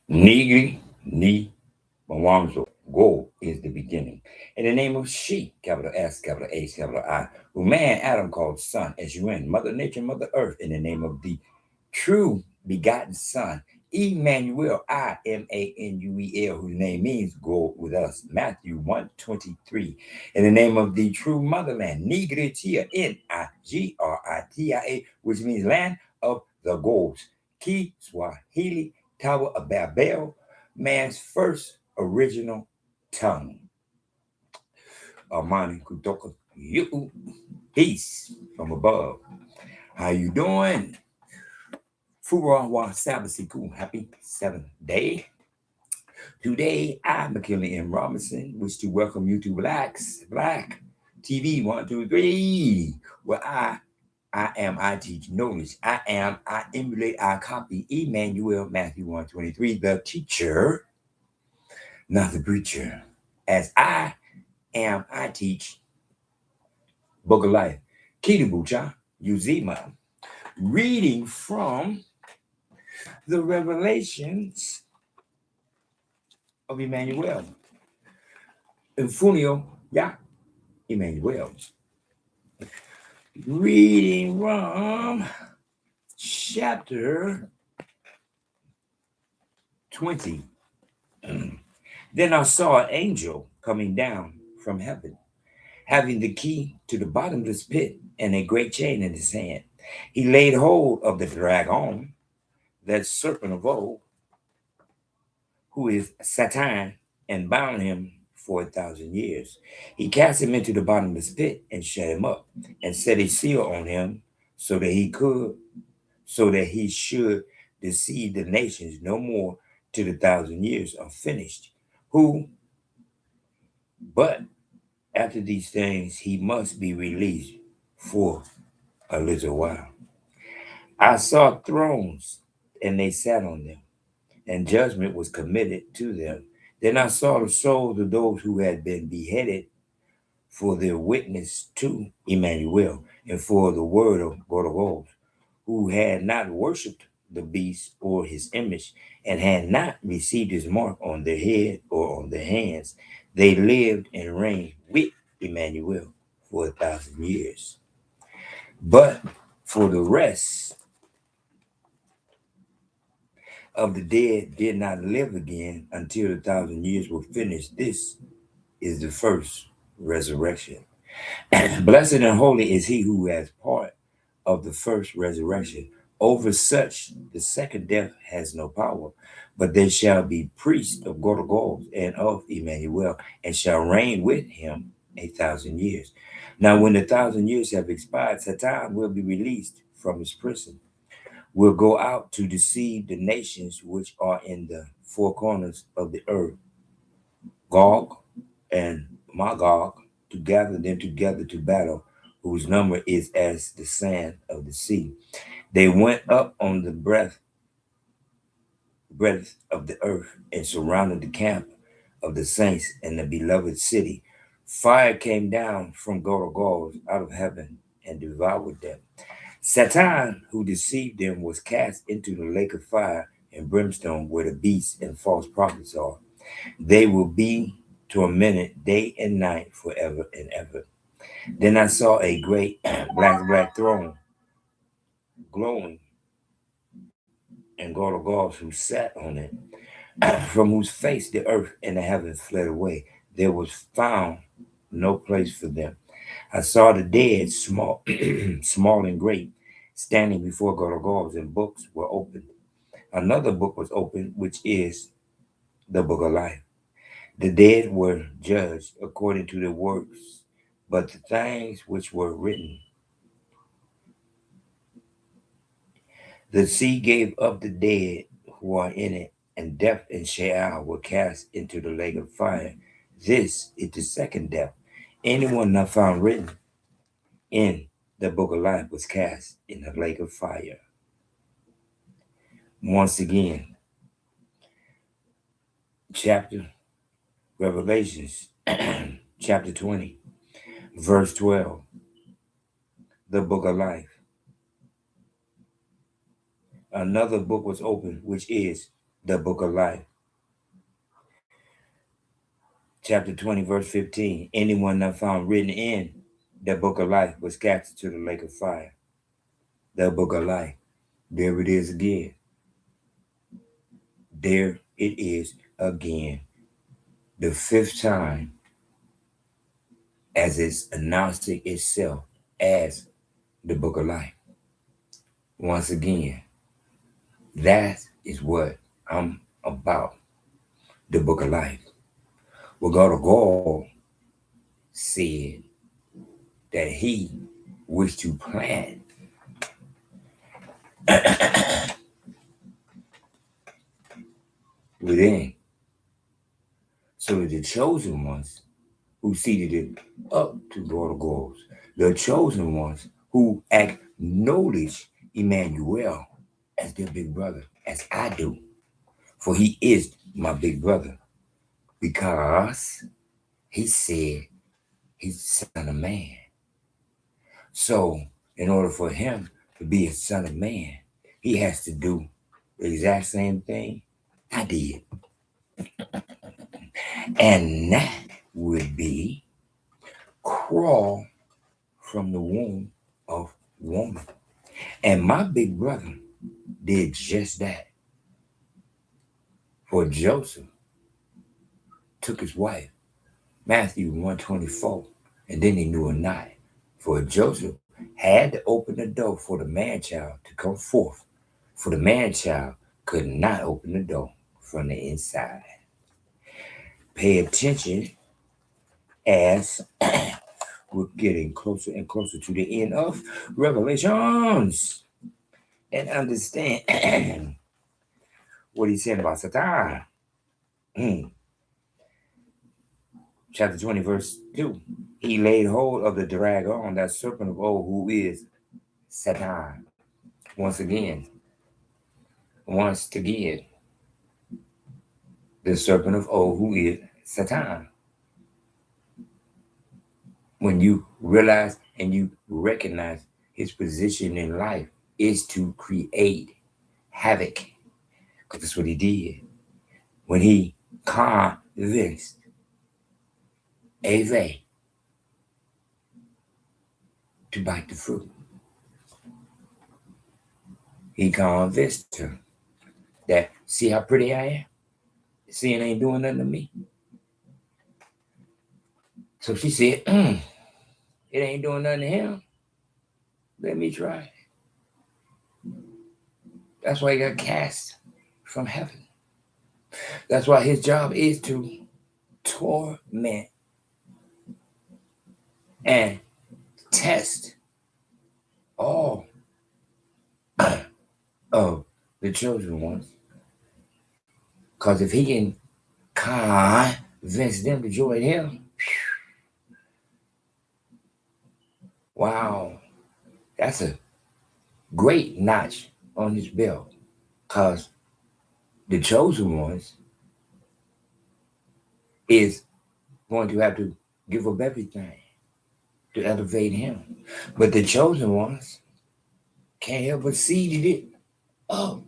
Nigri, ni, Mawamso, go is the beginning. In the name of she, capital S, capital H, capital I, who man Adam called son, S-U-N, Mother Nature, Mother Earth, in the name of the true begotten Son, Emmanuel, Imanuel, whose name means go with us. Matthew 1:23. In the name of the true motherland, Nigritia, Nigritiia, which means land of the goals. Ki Swahili, Tower of Babel, man's first original tongue. Amani kutoka you. Peace from above. How you doing? Fura wa Sabasiku. Happy seventh day. Today, I, McKinley M. Robinson, wish to welcome you to Blacks Black TV 123, where I teach knowledge. I emulate, I copy Emmanuel Matthew 123, the teacher, not the preacher. As I teach Book of Life. Kitabu, Uzima. Reading from the Revelations of Imanuel. Infunio, Imanuel. Reading from chapter 20. Then I saw an angel coming down from heaven, having the key to the bottomless pit and a great chain in his hand. He laid hold of the dragon, that serpent of old, who is Satan, and bound him for 1,000 years. He cast him into the bottomless pit and shut him up, and set a seal on him, so that he should deceive the nations no more till the 1,000 years are finished. But after these things he must be released for a little while. I saw thrones, and they sat on them, and judgment was committed to them. Then I saw the souls of those who had been beheaded for their witness to Emmanuel and for the word of God, who had not worshipped the beast or his image, and had not received his mark on their head or on their hands. They lived and reigned with Emmanuel for 1,000 years. But for the rest of the dead did not live again until the 1,000 years were finished. This is the first resurrection. Blessed and holy is he who has part of the first resurrection. Over such, the second death has no power, but they shall be priests of God and of Emmanuel, and shall reign with him 1,000 years. Now, when the 1,000 years have expired, Satan will be released from his prison, will go out to deceive the nations which are in the four corners of the earth, Gog and Magog, to gather them together to battle, whose number is as the sand of the sea. They went up on the breadth of the earth and surrounded the camp of the saints and the beloved city. Fire came down from God out of heaven and devoured them. Satan, who deceived them, was cast into the lake of fire and brimstone, where the beasts and false prophets are. They will be tormented day and night forever and ever. Then I saw a great black throne, glowing, and God of gods who sat on it, from whose face the earth and the heavens fled away. There was found no place for them. I saw the dead, small, small and great, standing before God of gods, and books were opened. Another book was opened, which is the book of life. The dead were judged according to their works, but the things which were written, the sea gave up the dead who are in it, and death and Sheol were cast into the lake of fire. This is the second death. Anyone not found written in the book of life was cast in the lake of fire. Once again, chapter Revelations, chapter 20, verse 12, the book of life. Another book was opened, which is the book of life. Chapter 20, verse 15. Anyone not found written in the book of life was cast to the lake of fire. The book of life. There it is again. There it is again. The fifth time as it's announcing itself as the book of life. Once again, that is what I'm about. The book of life. Well, God said that he wished to plant within. So that the chosen ones who seated it up to God, the chosen ones who acknowledge Imanuel as their big brother, as I do, for he is my big brother, because he said he's the son of man. So in order for him to be a son of man, he has to do the exact same thing I did. And that would be crawl from the womb of woman. And my big brother did just that. For Joseph took his wife, Matthew 1:24, and then he knew a not. For Joseph had to open the door for the man-child to come forth. For the man-child could not open the door from the inside. Pay attention as we're getting closer and closer to the end of Revelations. And understand what he's saying about Satan. Chapter 20, verse 2. He laid hold of the dragon, that serpent of old, who is Satan. Once again, the serpent of old, who is Satan. When you realize and you recognize his position in life is to create havoc, because that's what he did when he convinced Eve to bite the fruit. He convinced her that, see how pretty I am? See, it ain't doing nothing to me. So she said, it ain't doing nothing to him. Let me try it. That's why he got cast from heaven. That's why his job is to torment and test all of the chosen ones. Because if he can convince them to join him, wow, that's a great notch on his belt. Because the chosen ones is going to have to give up everything to elevate him. But the chosen ones can't help but seed it up.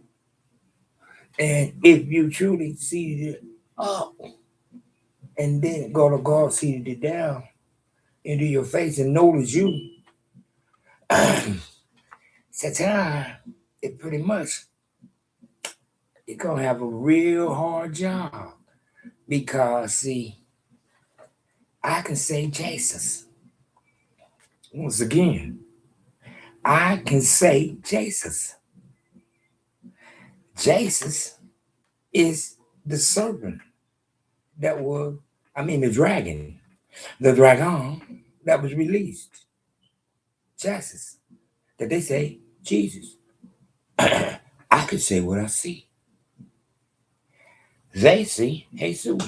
And if you truly seeded it up, and then God seeded it down into your face and notice you, Satan, it pretty much, you're going to have a real hard job. Because, see, I can say Jesus. Once again, I can say Jesus. Jesus is the serpent that was, the dragon. The dragon that was released. Jesus. That they say, Jesus. I could say what I see. They see Jesus.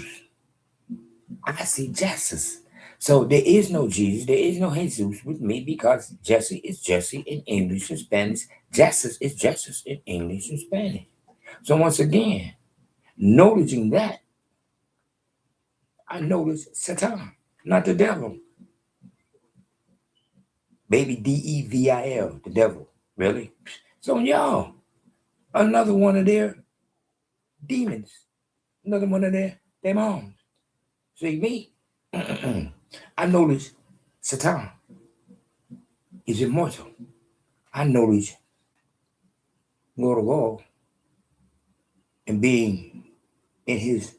I see Jesus. So there is no Jesus, there is no Jesus with me, because Jesse is Jesse in English and Spanish. Jesus is Jesus in English and Spanish. So once again, noticing that, I notice Satan, not the devil. Baby devil, the devil. Really? So y'all, another one of their demons, another one of their moms. See me, I notice Satan is immortal. I notice Lord of all and being in his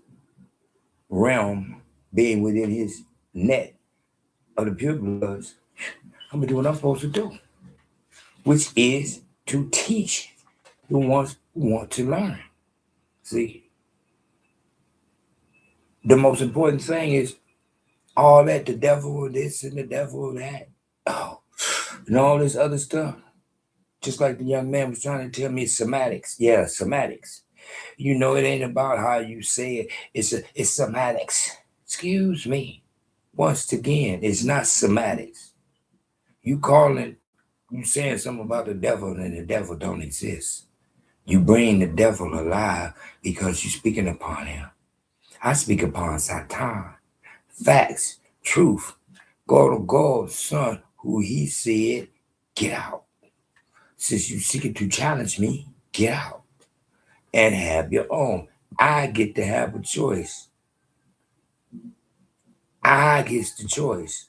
realm, being within his net of the pure bloods. I'm gonna do what I'm supposed to do, which is to teach the ones who want to learn. See, the most important thing is all that the devil this and the devil that, oh, and all this other stuff. Just like the young man was trying to tell me, somatics. Yeah, somatics. You know, it ain't about how you say it. It's somatics. Excuse me. Once again, it's not somatics. You saying something about the devil and the devil don't exist. You bring the devil alive because you're speaking upon him. I speak upon Satan. Facts, truth. God of God's son, who he said, get out. Since you seeking to challenge me, get out and have your own. I get to have a choice. I get the choice.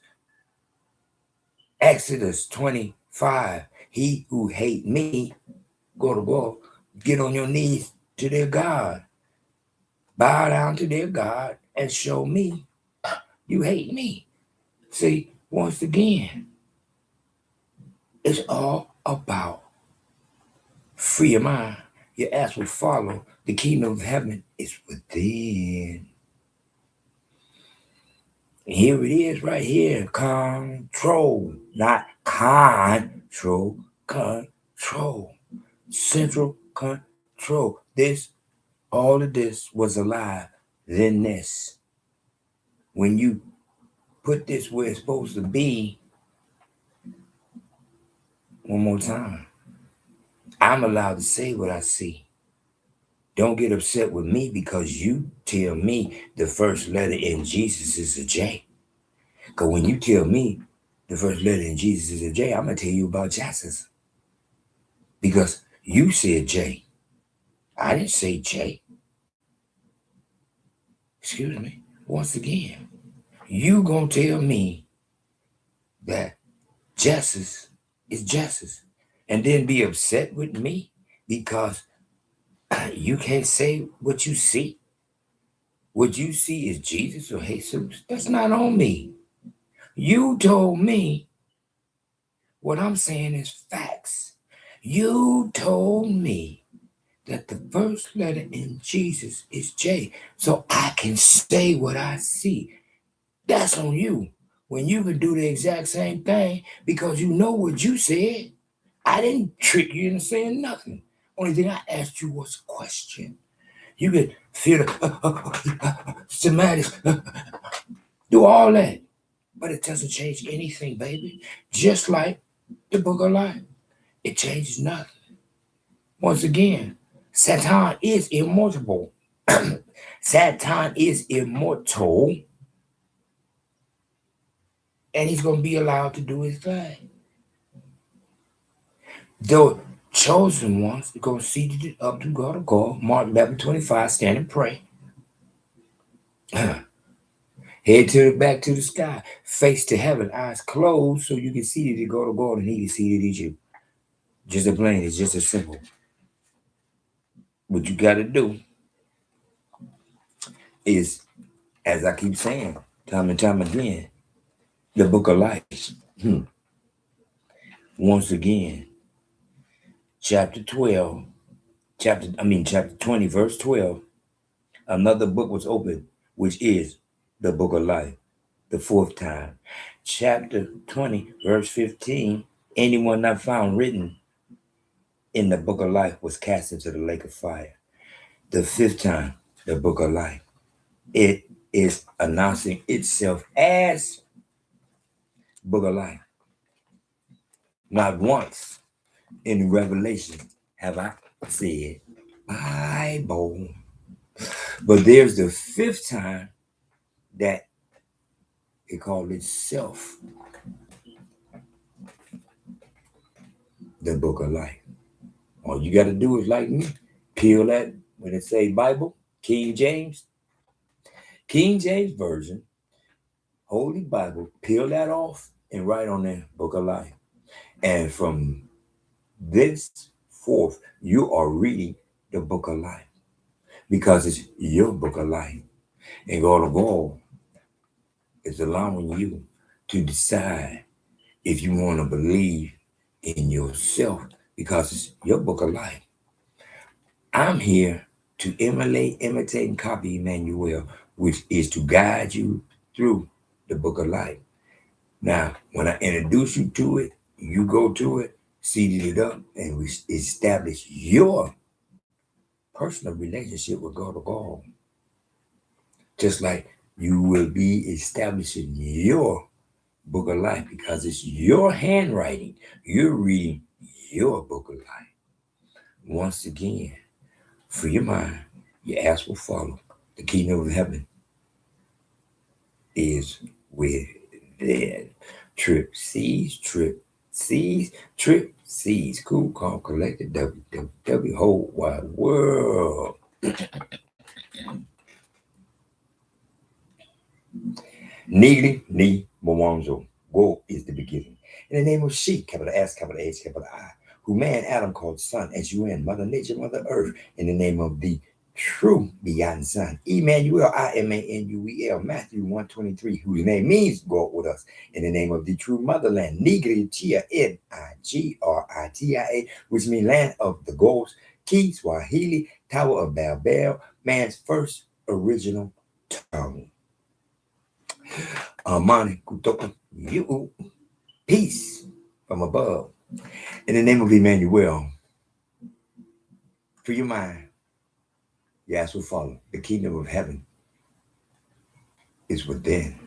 Exodus 25. He who hate me, go to God, get on your knees to their God. Bow down to their God and show me you hate me. See, once again, it's all about free your mind. Your ass will follow. The kingdom of heaven is within. And here it is right here. Control, not control, control. Central control. This, all of this was alive. Then this. When you put this where it's supposed to be, one more time, I'm allowed to say what I see. Don't get upset with me because you tell me the first letter in Jesus is a J. Because when you tell me the first letter in Jesus is a J, I'm going to tell you about Jesus. Because you said J. I didn't say J. Excuse me. Once again, you going to tell me that Jesus is Jesus and then be upset with me because you can't say what you see. What you see is Jesus or Jesus. That's not on me. You told me what I'm saying is facts. You told me that the first letter in Jesus is J, so I can say what I see. That's on you. When you can do the exact same thing because you know what you said. I didn't trick you into saying nothing. Only thing I asked you was a question. You could feel the semantics, do all that, but it doesn't change anything, baby. Just like the book of life, it changes nothing. Once again, Satan is immortal. Satan is immortal, and he's going to be allowed to do his thing. The chosen ones are going to seated it up to God of God. Mark 11:25, stand and pray. Head back to the sky, face to heaven, eyes closed so you can see that you go to God and he can see that he's you. Just a plain, it's just as simple. What you got to do is, as I keep saying, time and time again, the book of life. Once again, chapter 20, verse 12, another book was opened, which is the book of life, the fourth time. Chapter 20, verse 15, anyone not found written in the book of life was cast into the lake of fire. The fifth time, the book of life. It is announcing itself as book of life. Not once in Revelation have I said Bible. But there's the fifth time that it called itself the book of life. All you got to do is, like me, peel that when it say Bible, King James Version, Holy Bible, peel that off and write on there Book of Life. And from this forth, you are reading the Book of Life because it's your Book of Life. And God of all is allowing you to decide if you want to believe in yourself because it's your Book of Life. I'm here to imitate, and copy Emmanuel, which is to guide you through the Book of Life. Now, when I introduce you to it, you go to it, seed it up, and we establish your personal relationship with God of all. Just like you will be establishing your Book of Life because it's your handwriting. You're reading your Book of Life. Once again, free your mind. Your ass will follow. The kingdom of heaven is within. Trip seas, cool, calm, collected, WWW, whole wide world. Nigli, ni, Mwanzo. Go is the beginning. In the name of she, capital S, capital H, capital I, who man Adam called son, S-U-N, Mother Nature, Mother Earth, in the name of the true begotten Son, Emmanuel, Imanuel, Matthew 1:23, whose name means God with us, in the name of the true motherland, Nigritia, Nigritiia, which means land of the gods, Ki, Swahili, Tower of Babel, man's first original tongue. Amani, kutoka, you, peace from above. In the name of Emmanuel, free your mind. Your ass will follow. The kingdom of heaven is within.